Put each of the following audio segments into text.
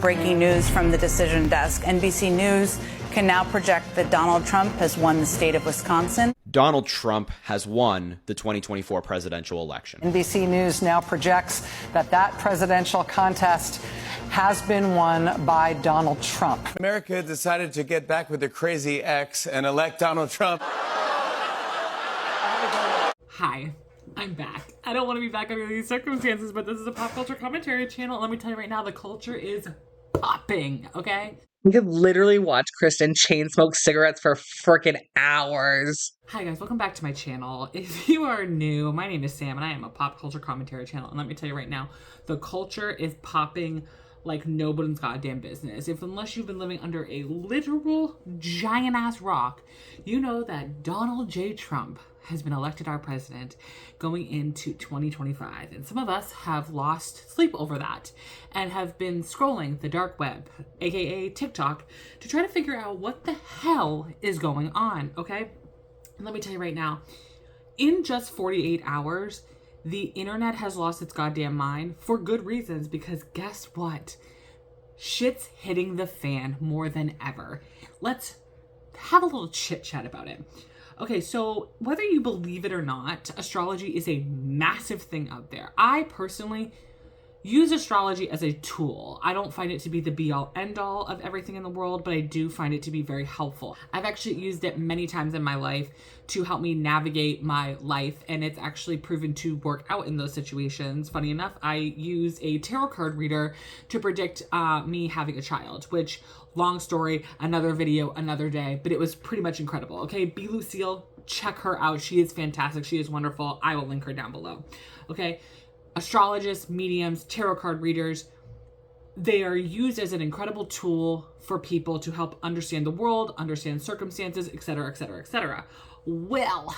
breaking news from the decision desk. NBC News can now project that Donald Trump has won the state of Wisconsin. Donald Trump has won the 2024 presidential election. NBC News now projects that that presidential contest has been won by Donald Trump. America decided to get back with their crazy ex and elect Donald Trump. Hi, I'm back. I don't want to be back under these circumstances, but this is a pop culture commentary channel. Let me tell you right now, the culture is popping, okay? We could literally watch Kristen chain smoke cigarettes for freaking hours. Hi guys, welcome back to my channel. If you are new, my name is Sam and I am a pop culture commentary channel. And let me tell you right now, the culture is popping like nobody's goddamn business. Unless you've been living under a literal giant ass rock, you know that Donald J. Trump has been elected our president going into 2025. And some of us have lost sleep over that and have been scrolling the dark web, aka TikTok, to try to figure out what the hell is going on, okay? And let me tell you right now, in just 48 hours, the internet has lost its goddamn mind for good reasons, because guess what? Shit's hitting the fan more than ever. Let's have a little chit chat about it. Okay, so whether you believe it or not, astrology is a massive thing out there. I personally use astrology as a tool. I don't find it to be the be-all end-all of everything in the world, but I do find it to be very helpful. I've actually used it many times in my life to help me navigate my life, and it's actually proven to work out in those situations. Funny enough, I use a tarot card reader to predict me having a child, which, long story, another video, another day, but it was pretty much incredible. Okay, B. Lucille, check her out. She is fantastic. She is wonderful. I will link her down below. Okay. Astrologists, mediums, tarot card readers, they are used as an incredible tool for people to help understand the world, understand circumstances, etc., etc., etc. Well,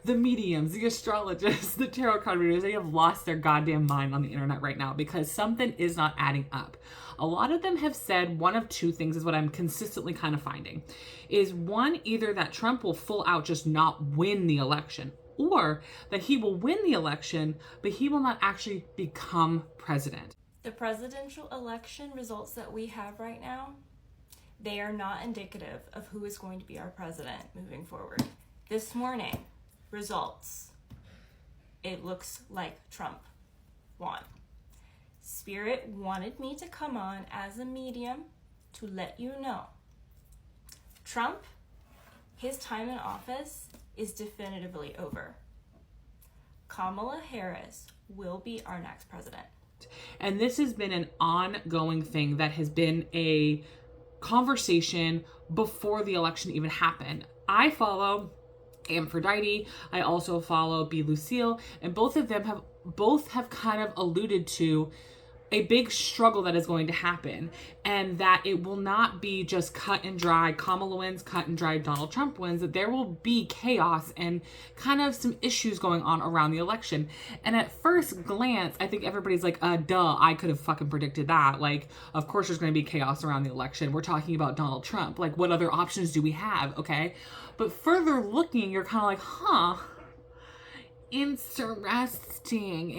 the mediums, the astrologists, the tarot card readers, they have lost their goddamn mind on the internet right now because something is not adding up. A lot of them have said one of two things is what I'm consistently kind of finding. Is one, either that Trump will full out just not win the election, or that he will win the election, but he will not actually become president. The presidential election results that we have right now, they are not indicative of who is going to be our president moving forward. This morning, results. It looks like Trump won. Spirit wanted me to come on as a medium to let you know. Trump, his time in office is definitively over. Kamala Harris will be our next president. And this has been an ongoing thing that has been a conversation before the election even happened. I follow Aphrodite. I also follow B. Lucille, and both of them have kind of alluded to a big struggle that is going to happen, and that it will not be just cut and dry Kamala wins, cut and dry Donald Trump wins, that there will be chaos and kind of some issues going on around the election. And at first glance, I think everybody's like, duh, I could have fucking predicted that. Like, of course there's going to be chaos around the election. We're talking about Donald Trump. Like, what other options do we have? Okay. But further looking, you're kind of like, huh, interesting.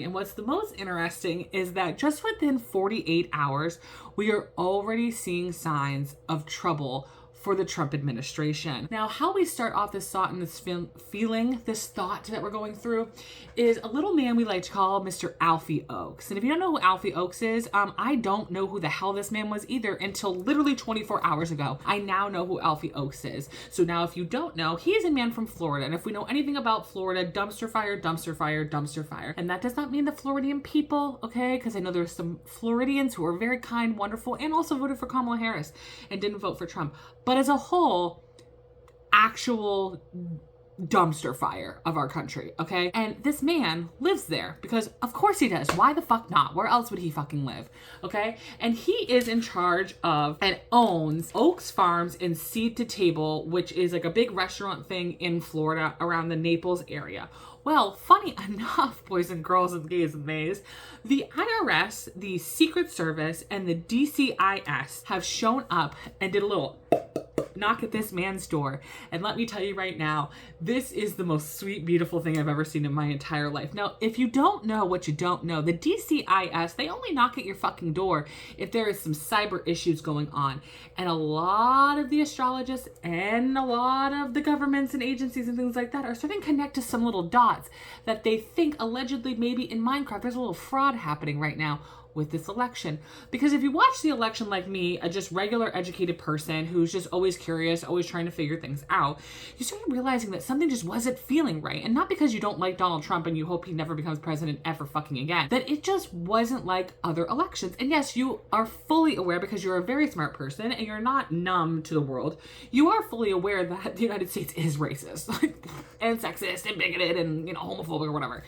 And what's the most interesting is that just within 48 hours, we are already seeing signs of trouble for the Trump administration. Now, how we start off this thought and this feeling, this thought that we're going through, is a little man we like to call Mr. Alfie Oaks. And if you don't know who Alfie Oaks is, I don't know who the hell this man was either until literally 24 hours ago. I now know who Alfie Oaks is. So now if you don't know, he is a man from Florida. And if we know anything about Florida, dumpster fire, dumpster fire, dumpster fire. And that does not mean the Floridian people, okay? Because I know there's some Floridians who are very kind, wonderful, and also voted for Kamala Harris and didn't vote for Trump. But as a whole, actual dumpster fire of our country, okay? And this man lives there because of course he does. Why the fuck not? Where else would he fucking live, okay? And he is in charge of and owns Oaks Farms and Seed to Table, which is like a big restaurant thing in Florida around the Naples area. Well, funny enough, boys and girls and gays and mays, the IRS, the Secret Service, and the DCIS have shown up and did a little knock at this man's door. And let me tell you right now, this is the most sweet, beautiful thing I've ever seen in my entire life. Now, if you don't know what you don't know, the DCIS, they only knock at your fucking door if there is some cyber issues going on. And a lot of the astrologists and a lot of the governments and agencies and things like that are starting to connect to some little dots that they think allegedly maybe in Minecraft there's a little fraud happening right now with this election. Because if you watch the election like me, a just regular educated person who's just always curious, always trying to figure things out, you start realizing that something just wasn't feeling right. And not because you don't like Donald Trump and you hope he never becomes president ever fucking again, that it just wasn't like other elections. And yes, you are fully aware, because you're a very smart person and you're not numb to the world, you are fully aware that the United States is racist and sexist and bigoted and, homophobic or whatever.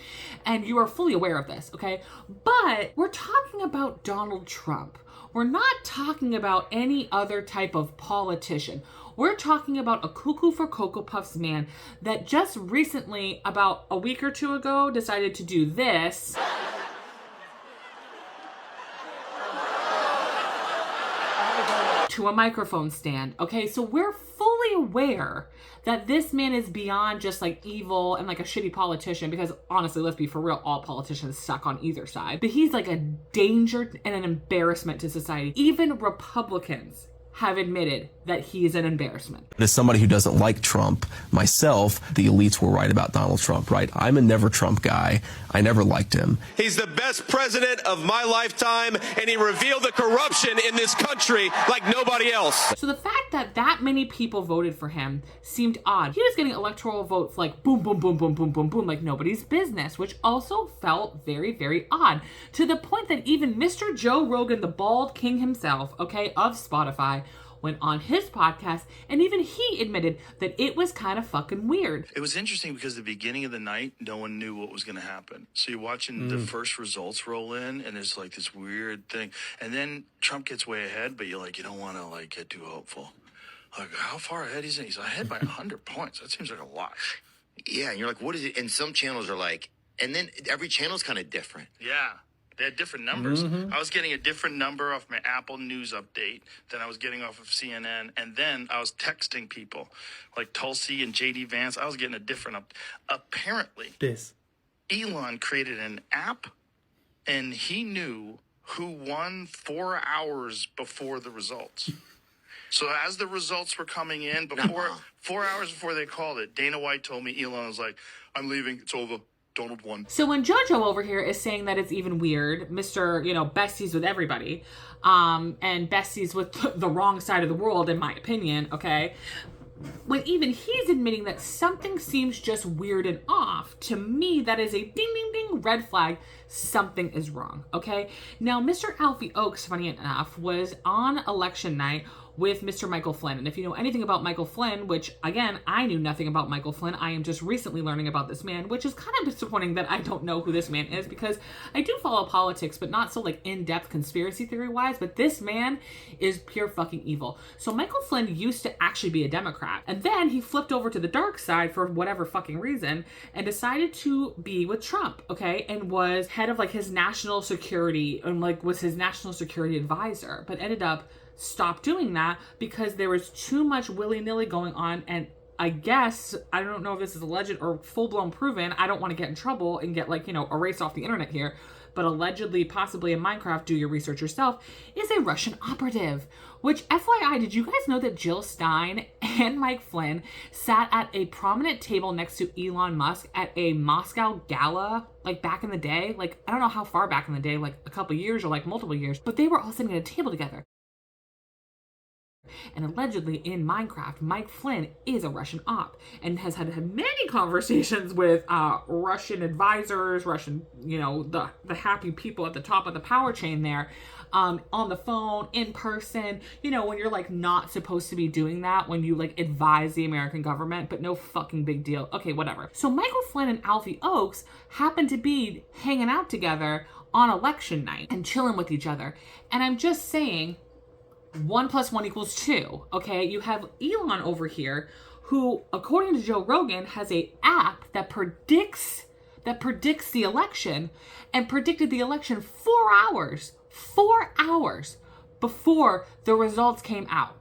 And you are fully aware of this, okay? But we're talking about Donald Trump. We're not talking about any other type of politician. We're talking about a cuckoo for Cocoa Puffs man that just recently, about a week or two ago, decided to do this. To a microphone stand. Okay, so we're fully aware that this man is beyond just like evil and like a shitty politician, because honestly, let's be for real, all politicians suck on either side. But he's like a danger and an embarrassment to society. Even Republicans have admitted that he is an embarrassment. As somebody who doesn't like Trump myself, the elites were right about Donald Trump, right? I'm a never Trump guy. I never liked him. He's the best president of my lifetime, and he revealed the corruption in this country like nobody else. So the fact that that many people voted for him seemed odd. He was getting electoral votes like boom, boom, boom, boom, boom, boom, boom, like nobody's business, which also felt very, very odd, to the point that even Mr. Joe Rogan, the bald king himself, okay, of Spotify, went on his podcast, and even he admitted that it was kind of fucking weird. It was interesting because the beginning of the night, no one knew what was going to happen. So you're watching the first results roll in, and there's like this weird thing. And then Trump gets way ahead, but you're like, you don't want to like get too hopeful. Like, how far ahead is he? He's ahead by 100 points. That seems like a lot. Yeah, and you're like, what is it? And some channels are like, and then every channel's kind of different. Yeah. They had different numbers. I was getting a different number off my Apple News update than I was getting off of CNN. And then I was texting people like Tulsi and JD Vance. I was getting a different Apparently, Elon created an app, and he knew who won 4 hours before the results. So as the results were coming in, 4 hours before they called it, Dana White told me, Elon was like, I'm leaving. It's over. Donald won. So when JoJo over here is saying that it's even weird, Mr. Besties with everybody, and besties with the wrong side of the world, in my opinion, okay? When even he's admitting that something seems just weird and off, to me, that is a ding, ding, ding, red flag. Something is wrong, okay? Now, Mr. Alfie Oaks, funny enough, was on election night with Mr. Michael Flynn. And if you know anything about Michael Flynn, which, again, I knew nothing about Michael Flynn. I am just recently learning about this man, which is kind of disappointing that I don't know who this man is, because I do follow politics, but not so, like, in-depth conspiracy theory-wise. But this man is pure fucking evil. So Michael Flynn used to actually be a Democrat. And then he flipped over to the dark side for whatever fucking reason and decided to be with Trump, okay? And was head of, like, his national security, and, like, was his national security advisor, but ended up stopped doing that because there was too much willy-nilly going on. And I guess, I don't know if this is alleged or full-blown proven, I don't want to get in trouble and get, like, erased off the internet here, but allegedly, possibly in Minecraft, do your research yourself, is a Russian operative. Which, FYI, did you guys know that Jill Stein and Mike Flynn sat at a prominent table next to Elon Musk at a Moscow gala, like, back in the day? Like, I don't know how far back in the day, like a couple years or like multiple years, but they were all sitting at a table together. And allegedly in Minecraft, Mike Flynn is a Russian op and has had many conversations with Russian advisors, Russian, the happy people at the top of the power chain there, on the phone, in person, when you're like not supposed to be doing that, when you like advise the American government, but no fucking big deal. Okay, whatever. So Michael Flynn and Alfie Oaks happen to be hanging out together on election night and chilling with each other. And I'm just saying, 1 + 1 = 2, okay? You have Elon over here who, according to Joe Rogan, has a app that predicts the election, and predicted the election 4 hours before the results came out.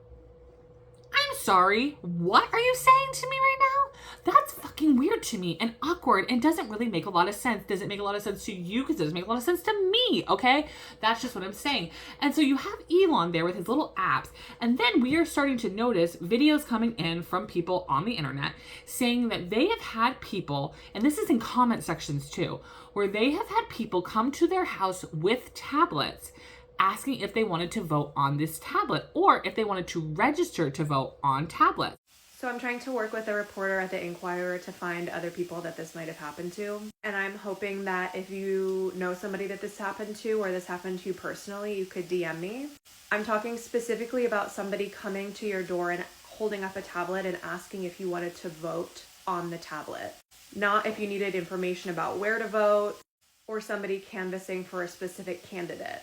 I'm sorry, what are you saying to me right now? That's fucking weird to me and awkward and doesn't really make a lot of sense. Does it make a lot of sense to you? Because it doesn't make a lot of sense to me, okay? That's just what I'm saying. And so you have Elon there with his little apps, and then we are starting to notice videos coming in from people on the internet saying that they have had people, and this is in comment sections too, where they have had people come to their house with tablets asking if they wanted to vote on this tablet or if they wanted to register to vote on tablets. So I'm trying to work with a reporter at the Inquirer to find other people that this might have happened to. And I'm hoping that if you know somebody that this happened to or this happened to you personally, you could DM me. I'm talking specifically about somebody coming to your door and holding up a tablet and asking if you wanted to vote on the tablet. Not if you needed information about where to vote or somebody canvassing for a specific candidate.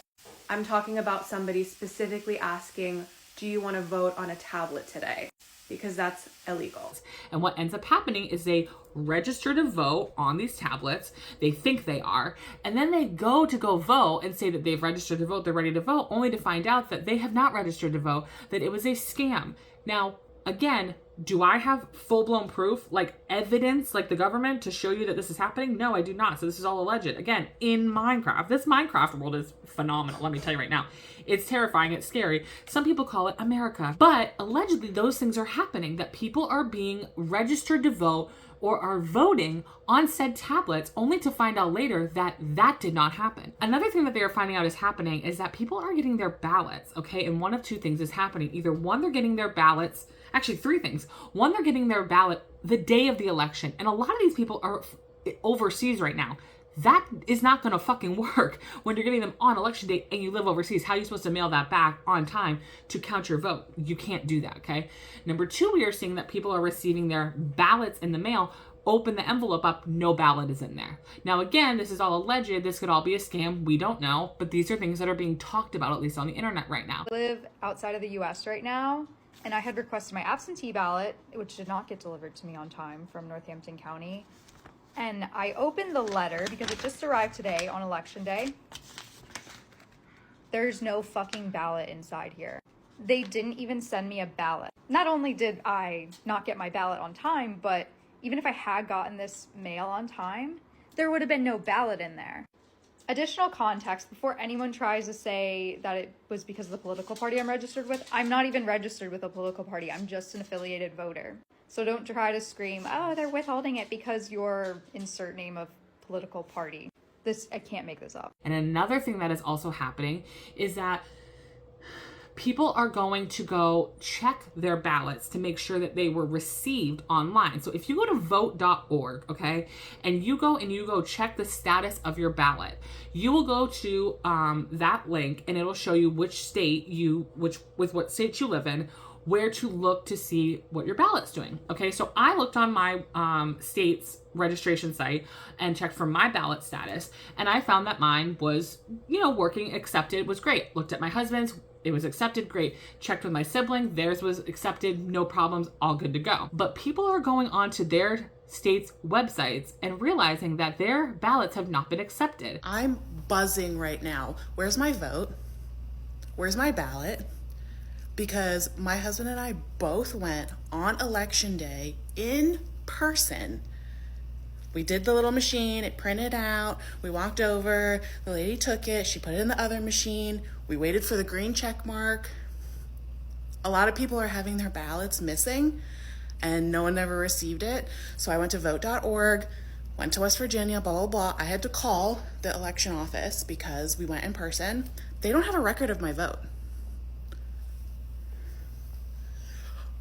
I'm talking about somebody specifically asking, do you want to vote on a tablet today? Because that's illegal. And what ends up happening is they register to vote on these tablets. They think they are. And then they go vote and say that they've registered to vote, they're ready to vote, only to find out that they have not registered to vote, that it was a scam. Now, again, do I have full-blown proof, like evidence, like the government, to show you that this is happening? No, I do not. So this is all alleged. Again, in Minecraft. This Minecraft world is phenomenal, let me tell you right now. It's terrifying, it's scary. Some people call it America. But allegedly, those things are happening, that people are being registered to vote or are voting on said tablets, only to find out later that that did not happen. Another thing that they are finding out is happening is that people are getting their ballots, okay? And one of two things is happening. Either one, they're getting their ballots, actually three things. One, they're getting their ballot the day of the election. And a lot of these people are overseas right now. That is not gonna fucking work when you're getting them on election day and you live overseas. How are you supposed to mail that back on time to count your vote? You can't do that, okay? Number two, we are seeing that people are receiving their ballots in the mail, open the envelope up, no ballot is in there. Now again, this is all alleged, this could all be a scam, we don't know, but these are things that are being talked about, at least on the internet right now. I live outside of the US right now, and I had requested my absentee ballot, which did not get delivered to me on time from Northampton County. And I opened the letter because it just arrived today on election day. There's no fucking ballot inside here. They didn't even send me a ballot. Not only did I not get my ballot on time, but even if I had gotten this mail on time, there would have been no ballot in there. Additional context before anyone tries to say that it was because of the political party I'm registered with. I'm not even registered with a political party. I'm just an affiliated voter. So don't try to scream, oh, they're withholding it because you're insert name of political party. I can't make this up. And another thing that is also happening is that people are going to go check their ballots to make sure that they were received online. So if you go to vote.org, okay, and you go check the status of your ballot, you will go to that link and it'll show you which state with what state you live in, where to look to see what your ballot's doing. Okay, so I looked on my state's registration site and checked for my ballot status, and I found that mine was, working, accepted, was great. Looked at my husband's, it was accepted, great. Checked with my sibling, theirs was accepted, no problems, all good to go. But people are going on to their state's websites and realizing that their ballots have not been accepted. I'm buzzing right now. Where's my vote? Where's my ballot? Because my husband and I both went on election day in person. We did the little machine, it printed out, we walked over, the lady took it, she put it in the other machine, we waited for the green check mark. A lot of people are having their ballots missing and no one ever received it. So I went to vote.org, went to West Virginia, blah, blah, blah. I had to call the election office because we went in person. They don't have a record of my vote.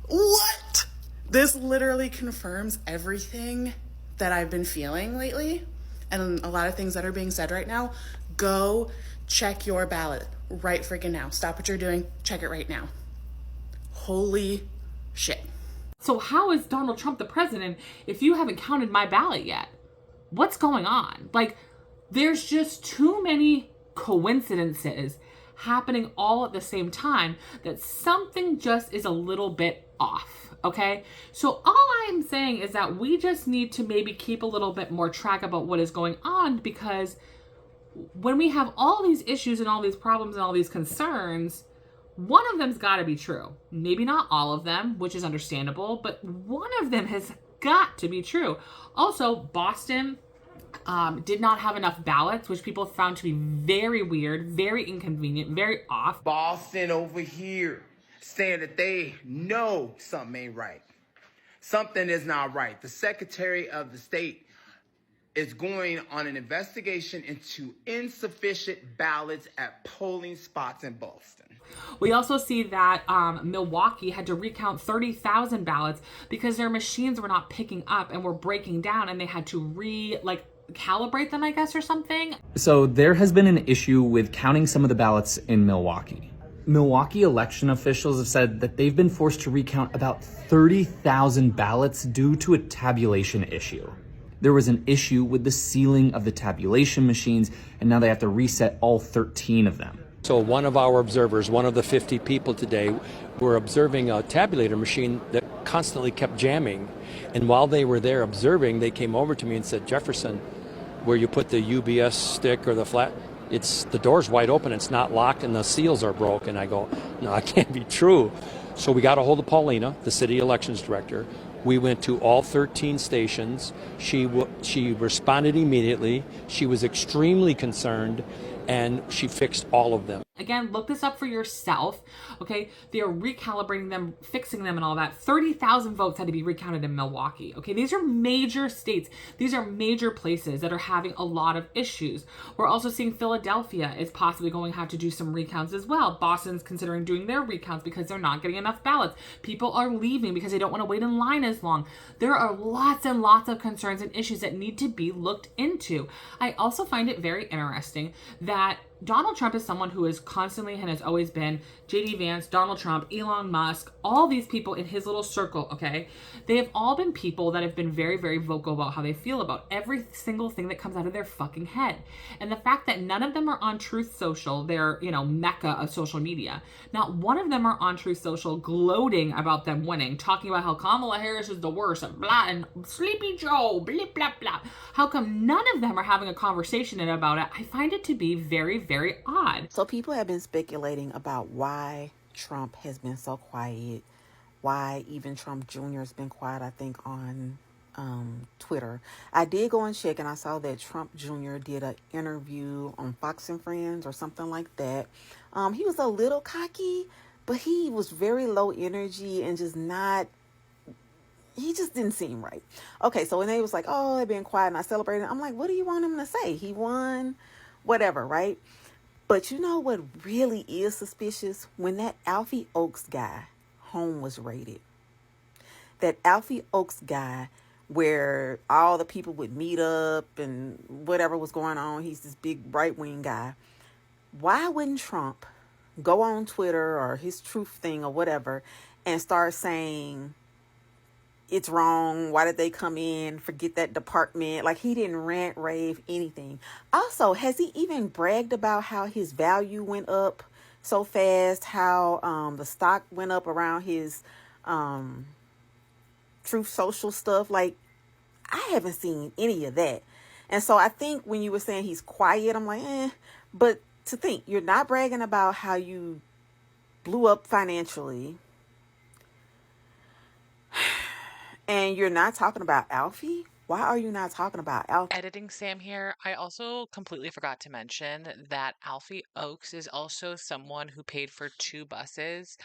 What? This literally confirms everything that I've been feeling lately and a lot of things that are being said right now. Go check your ballot right freaking now. Stop what you're doing. Check it right now. Holy shit. So how is Donald Trump the president if you haven't counted my ballot yet? What's going on? Like, there's just too many coincidences happening all at the same time that something just is a little bit off, okay? So all I'm saying is that we just need to maybe keep a little bit more track about what is going on, because when we have all these issues and all these problems and all these concerns, one of them's got to be true. Maybe not all of them, which is understandable, but one of them has got to be true. Also, Boston did not have enough ballots, which people found to be very weird, very inconvenient, very off. Boston over here saying that they know something ain't right. Something is not right. The Secretary of the State is going on an investigation into insufficient ballots at polling spots in Boston. We also see that Milwaukee had to recount 30,000 ballots because their machines were not picking up and were breaking down, and they had to calibrate them, I guess, or something. So there has been an issue with counting some of the ballots in Milwaukee. Milwaukee election officials have said that they've been forced to recount about 30,000 ballots due to a tabulation issue. There was an issue with the sealing of the tabulation machines, and now they have to reset all 13 of them. So one of our observers, one of the 50 people today, were observing a tabulator machine that constantly kept jamming. And while they were there observing, they came over to me and said, Jefferson, where you put the UBS stick or the flat, the door's wide open, it's not locked, and the seals are broken. I go, no, that can't be true. So we got a hold of Paulina, the city elections director. We went to all 13 stations. She responded immediately. She was extremely concerned, and she fixed all of them. Again, look this up for yourself, okay? They are recalibrating them, fixing them, and all that. 30,000 votes had to be recounted in Milwaukee, okay? These are major states. These are major places that are having a lot of issues. We're also seeing Philadelphia is possibly going to have to do some recounts as well. Boston's considering doing their recounts because they're not getting enough ballots. People are leaving because they don't want to wait in line as long. There are lots and lots of concerns and issues that need to be looked into. I also find it very interesting that Donald Trump is someone who is constantly and has always been JD Vance, Donald Trump, Elon Musk, all these people in his little circle, okay? They have all been people that have been very, very vocal about how they feel about every single thing that comes out of their fucking head. And the fact that none of them are on Truth Social, their, mecca of social media, not one of them are on Truth Social gloating about them winning, talking about how Kamala Harris is the worst, and blah, and Sleepy Joe, blah, blah, blah. How come none of them are having a conversation about it? I find it to be very, very odd. So people have been speculating about why Trump has been so quiet, why even Trump Jr. has been quiet, I think, on Twitter. I did go and check, and I saw that Trump Jr. did an interview on Fox and Friends or something like that. He was a little cocky, but he was very low energy and he just didn't seem right. Okay, so when they was like, oh, they've been quiet and I celebrated, I'm like, what do you want him to say? He won, whatever, right? But you know what really is suspicious? When that Alfie Oaks guy home was raided. That Alfie Oaks guy where all the people would meet up and whatever was going on. He's this big right-wing guy. Why wouldn't Trump go on Twitter or his truth thing or whatever and start saying it's wrong? Why did they come in? Forget that department. Like, he didn't rant, rave, anything. Also, has he even bragged about how his value went up so fast? How the stock went up around his Truth Social stuff? Like, I haven't seen any of that. And so I think when you were saying he's quiet, I'm like, But to think, you're not bragging about how you blew up financially. And you're not talking about Alfie? Why are you not talking about Alfie? Editing Sam here. I also completely forgot to mention that Alfie Oaks is also someone who paid for 2 buses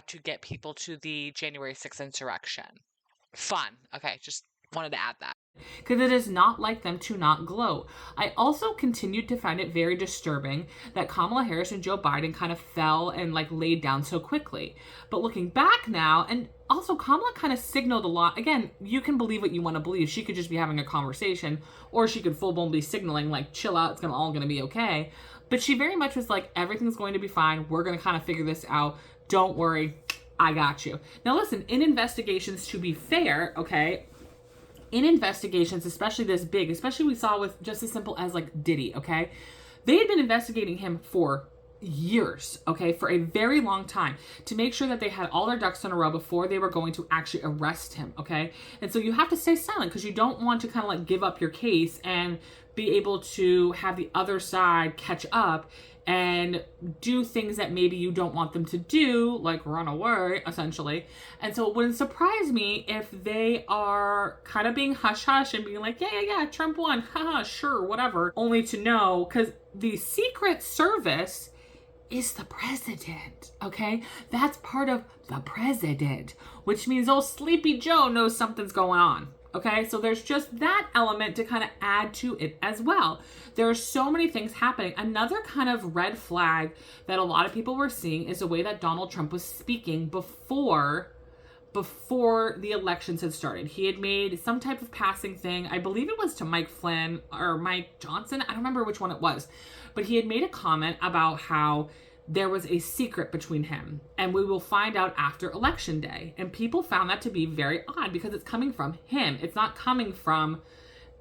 to get people to the January 6th insurrection. Fun. Okay, just wanted to add that. Because it is not like them to not gloat. I also continued to find it very disturbing that Kamala Harris and Joe Biden kind of fell and laid down so quickly. But looking back now, and also Kamala kind of signaled a lot. Again, you can believe what you want to believe. She could just be having a conversation, or she could full-blown be signaling chill out, it's all going to be okay. But she very much was like, everything's going to be fine. We're going to kind of figure this out. Don't worry. I got you. Now listen, in investigations, to be fair, okay, in investigations, especially this big, especially we saw with just as simple as Diddy, okay? They had been investigating him for years, okay, for a very long time, to make sure that they had all their ducks in a row before they were going to actually arrest him, okay? And so you have to stay silent because you don't want to kind of give up your case and be able to have the other side catch up and do things that maybe you don't want them to do, like run away, essentially. And so it wouldn't surprise me if they are kind of being hush-hush and being like, yeah, Trump won, haha, sure, whatever. Only to know, because the Secret Service is the president, okay? That's part of the president, which means old Sleepy Joe knows something's going on. Okay, so there's just that element to kind of add to it as well. There are so many things happening. Another kind of red flag that a lot of people were seeing is the way that Donald Trump was speaking before the elections had started. He had made some type of passing thing. I believe it was to Mike Flynn or Mike Johnson. I don't remember which one it was. But he had made a comment about how there was a secret between him, and we will find out after election day. And people found that to be very odd because it's coming from him. It's not coming from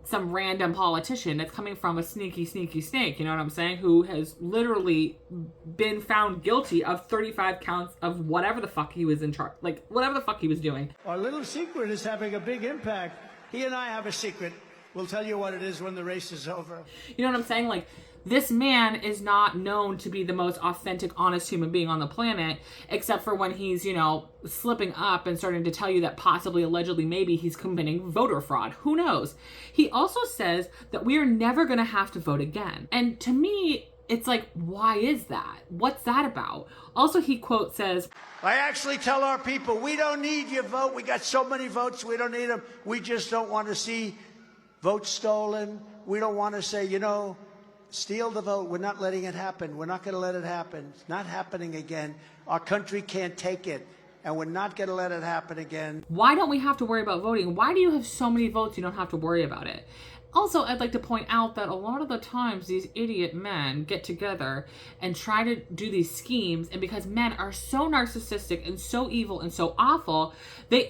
some random politician. It's coming from a sneaky snake, you know what I'm saying, who has literally been found guilty of 35 counts of whatever the fuck he was in charge, like whatever the fuck he was doing. Our little secret is having a big impact. He and I have a secret. We'll tell you what it is when the race is over. You know what I'm saying? Like, this man is not known to be the most authentic, honest human being on the planet, except for when he's, slipping up and starting to tell you that possibly, allegedly, maybe he's committing voter fraud. Who knows? He also says that we are never going to have to vote again. And to me, it's like, why is that? What's that about? Also, he quote says, I actually tell our people, we don't need your vote. We got so many votes. We don't need them. We just don't want to see votes stolen. We don't want to say, steal the vote. We're not letting it happen. We're not going to let it happen. It's not happening again. Our country can't take it, and we're not going to let it happen again. Why don't we have to worry about voting? Why do you have so many votes you don't have to worry about it? Also, I'd like to point out that a lot of the times these idiot men get together and try to do these schemes, and because men are so narcissistic and so evil and so awful, they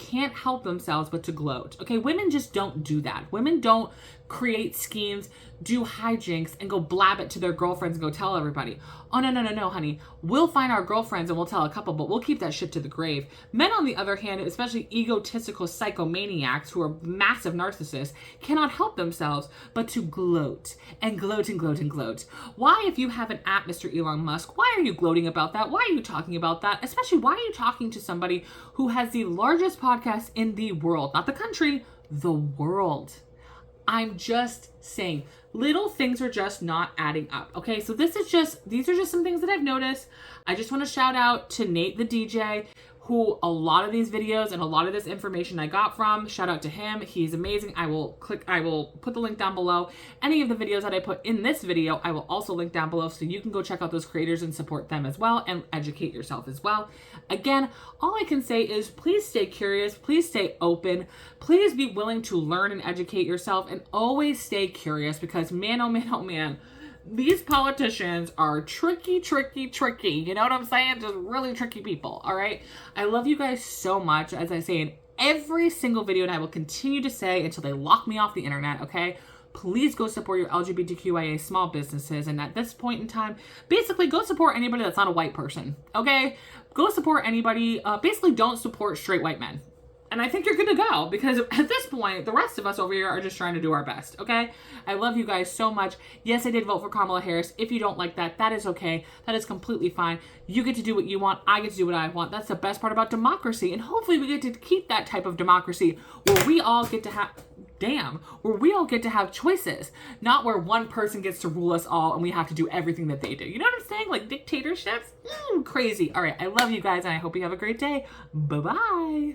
can't help themselves but to gloat. Okay, women just don't do that. Women don't create schemes, do hijinks, and go blab it to their girlfriends and go tell everybody. Oh, no, honey. We'll find our girlfriends and we'll tell a couple, but we'll keep that shit to the grave. Men, on the other hand, especially egotistical psychomaniacs who are massive narcissists, cannot help themselves but to gloat and gloat and gloat and gloat. Why, if you have an app, Mr. Elon Musk, why are you gloating about that? Why are you talking about that? Especially, why are you talking to somebody who has the largest podcast in the world? Not the country, the world. I'm just saying, little things are just not adding up. Okay, so these are just some things that I've noticed. I just want to shout out to Nate the DJ, who a lot of these videos and a lot of this information I got from. Shout out to him. He's amazing. I will put the link down below. Any of the videos that I put in this video, I will also link down below so you can go check out those creators and support them as well and educate yourself as well. Again, all I can say is please stay curious, please stay open, please be willing to learn and educate yourself, and always stay curious, because man, oh man, these politicians are tricky. You know what I'm saying? Just really tricky people, all right? I love you guys so much, as I say in every single video, and I will continue to say until they lock me off the internet, okay? Please go support your LGBTQIA small businesses, and at this point in time, basically go support anybody that's not a white person, okay? Go support anybody, basically don't support straight white men. And I think you're good to go, because at this point, the rest of us over here are just trying to do our best, okay? I love you guys so much. Yes, I did vote for Kamala Harris. If you don't like that, that is okay. That is completely fine. You get to do what you want. I get to do what I want. That's the best part about democracy. And hopefully we get to keep that type of democracy where we all get to have choices, not where one person gets to rule us all and we have to do everything that they do. You know what I'm saying? Like dictatorships? Crazy. All right. I love you guys, and I hope you have a great day. Bye-bye.